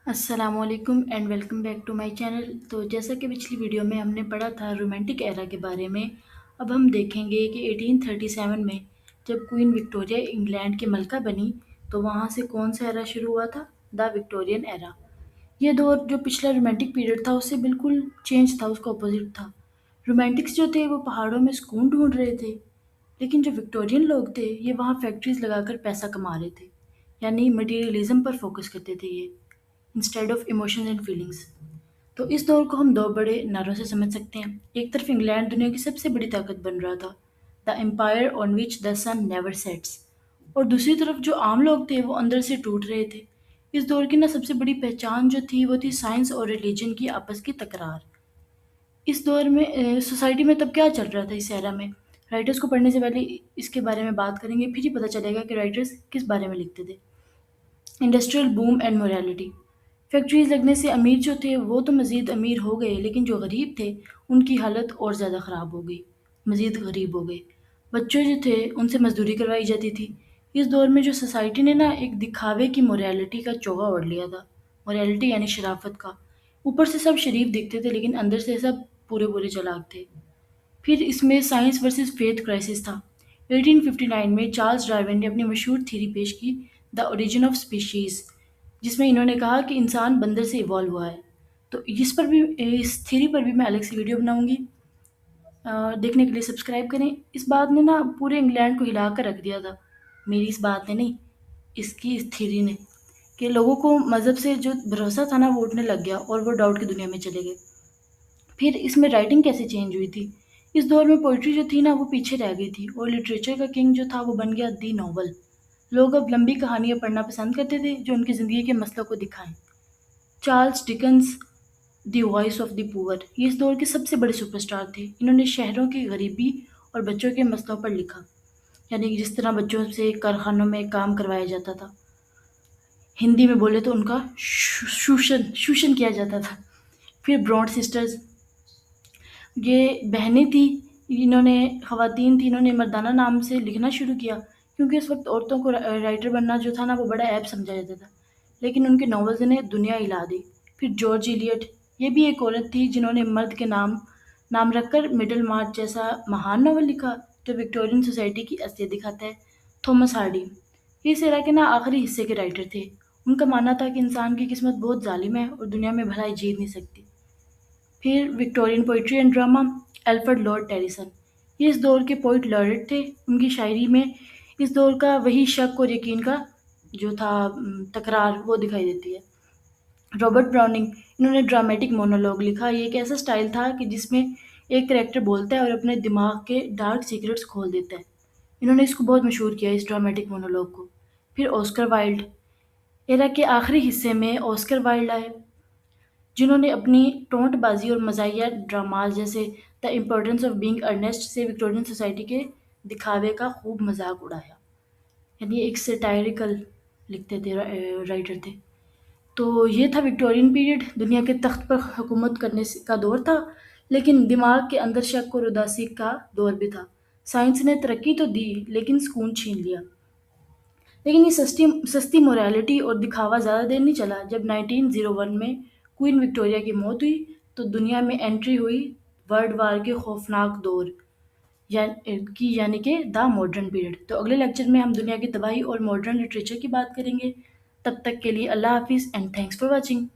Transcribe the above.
السلام علیکم and welcome back to my channel. تو جیسا کہ پچھلی ویڈیو میں ہم نے پڑھا تھا رومانٹک ایرا کے بارے میں، اب ہم دیکھیں گے کہ 1837 میں جب کوئین وکٹوریہ انگلینڈ کی ملکہ بنی تو وہاں سے کون سا ایرا شروع ہوا تھا؟ دا وکٹورین ایرا۔ یہ دور جو پچھلا رومانٹک پیریڈ تھا اس سے بالکل چینج تھا، اس کا اپوزٹ تھا۔ رومانٹکس جو تھے وہ پہاڑوں میں سکون ڈھونڈ رہے تھے، لیکن جو وکٹورین لوگ تھے یہ وہاں فیکٹریز لگا کر پیسہ کما رہے تھے، یعنی مٹیریلزم پر فوکس کرتے تھے یہ instead of emotions and feelings. تو اس دور کو ہم دو بڑے نعروں سے سمجھ سکتے ہیں۔ ایک طرف انگلینڈ دنیا کی سب سے بڑی طاقت بن رہا تھا، the empire on which the sun never sets, اور دوسری طرف جو عام لوگ تھے وہ اندر سے ٹوٹ رہے تھے۔ اس دور کی سب سے بڑی پہچان جو تھی وہ تھی سائنس اور ریلیجن کی آپس کی تکرار۔ اس دور میں سوسائٹی میں تب کیا چل رہا تھا اس ایرا میں؟ رائٹرز کو پڑھنے سے پہلے اس کے بارے میں بات کریں گے، پھر ہی پتہ چلے گا کہ رائٹرز کس بارے میں لکھتے تھے۔ Industrial boom and morality. Factories لگنے سے امیر جو تھے وہ تو مزید امیر ہو گئے، لیکن جو غریب تھے ان کی حالت اور زیادہ خراب ہو گئی، مزید غریب ہو گئے۔ بچوں جو تھے ان سے مزدوری کروائی جاتی تھی۔ اس دور میں جو سوسائٹی نے ایک دکھاوے کی موریلٹی کا چوغا اوڑھ لیا تھا، موریلٹی یعنی شرافت کا۔ اوپر سے سب شریف دکھتے تھے لیکن اندر سے سب پورے پورے چلاک تھے۔ پھر اس میں سائنس ورسز فیتھ کرائسس تھا۔ 1859 میں چارلز ڈارون نے اپنی مشہور تھیری پیش کی، دا اوریجن آف اسپیشیز، جس میں انہوں نے کہا کہ انسان بندر سے ایوالو ہوا ہے۔ تو اس تھیری پر بھی میں الگ سے ویڈیو بناؤں گی، دیکھنے کے لیے سبسکرائب کریں۔ اس بات نے پورے انگلینڈ کو ہلا کر رکھ دیا تھا، میری اس بات نے نہیں، اس تھیری نے، کہ لوگوں کو مذہب سے جو بھروسہ تھا وہ اٹھنے لگ گیا اور وہ ڈاؤٹ کی دنیا میں چلے گئے۔ پھر اس میں رائٹنگ کیسے چینج ہوئی تھی؟ اس دور میں پوئٹری جو تھی وہ پیچھے رہ گئی تھی، اور لٹریچر کا کنگ جو تھا وہ بن گیا دی ناول۔ لوگ اب لمبی کہانیاں پڑھنا پسند کرتے تھے جو ان کی زندگی کے مسئلوں کو دکھائیں۔ Charles Dickens, the voice of the poor, یہ اس دور کے سب سے بڑے سپر اسٹار تھے۔ انہوں نے شہروں کی غریبی اور بچوں کے مسئلوں پر لکھا، یعنی کہ جس طرح بچوں سے کارخانوں میں کام کروایا جاتا تھا، ہندی میں بولے تو ان کا شوشن کیا جاتا تھا۔ پھر برونڈ سسٹرز، یہ بہنیں تھیں، خواتین تھیں، انہوں نے مردانہ نام سے لکھنا شروع کیا، کیونکہ اس وقت عورتوں کو رائٹر بننا جو تھا وہ بڑا عیب سمجھا جاتا تھا، لیکن ان کے ناولز نے دنیا ہلا دی۔ پھر جارج ایلیٹ، یہ بھی ایک عورت تھی جنہوں نے مرد کے نام رکھ کر مڈل مارچ جیسا مہان ناول لکھا جو وکٹورین سوسائٹی کی اصلیت دکھاتا ہے۔ تھامس ہارڈی، یہ اس ایرا کے آخری حصے کے رائٹر تھے۔ ان کا ماننا تھا کہ انسان کی قسمت بہت ظالم ہے اور دنیا میں بھلائی جیت نہیں سکتی۔ پھر Victorian poetry and drama, Alfred Lord Tennyson, یہ اس دور کے پوئٹ لارڈ تھے۔ ان کی شاعری میں اس دور کا وہی شک اور یقین کا جو تھا تکرار وہ دکھائی دیتی ہے۔ رابرٹ براؤننگ، انہوں نے ڈرامیٹک مونولوگ لکھا۔ یہ ایک ایسا سٹائل تھا کہ جس میں ایک کریکٹر بولتا ہے اور اپنے دماغ کے ڈارک سیکرٹس کھول دیتا ہے۔ انہوں نے اس کو بہت مشہور کیا، اس ڈرامیٹک مونولوگ کو۔ پھر آسکر وائلڈ، ایرا کے آخری حصے میں آسکر وائلڈ آئے، جنہوں نے اپنی ٹونٹ بازی اور مزاحیہ ڈراماز جیسے the importance of being Earnest سے وکٹورین سوسائٹی کے دکھاوے کا خوب مذاق اڑایا، یعنی ایک سیٹائریکل لکھتے تھے، رائٹر تھے۔ تو یہ تھا وکٹورین پیریڈ، دنیا کے تخت پر حکومت کرنے کا دور تھا، لیکن دماغ کے اندر شک اور اداسی کا دور بھی تھا۔ سائنس نے ترقی تو دی لیکن سکون چھین لیا۔ لیکن یہ سستی موریلٹی اور دکھاوا زیادہ دیر نہیں چلا۔ جب 1901 میں کوئین وکٹوریہ کی موت ہوئی تو دنیا میں انٹری ہوئی ورلڈ وار کے خوفناک دور یعنی کہ دا ماڈرن پیریڈ۔ تو اگلے لیکچر میں ہم دنیا کی تباہی اور ماڈرن لٹریچر کی بات کریں گے۔ تب تک کے لیے اللہ حافظ اینڈ تھینکس فار واچنگ۔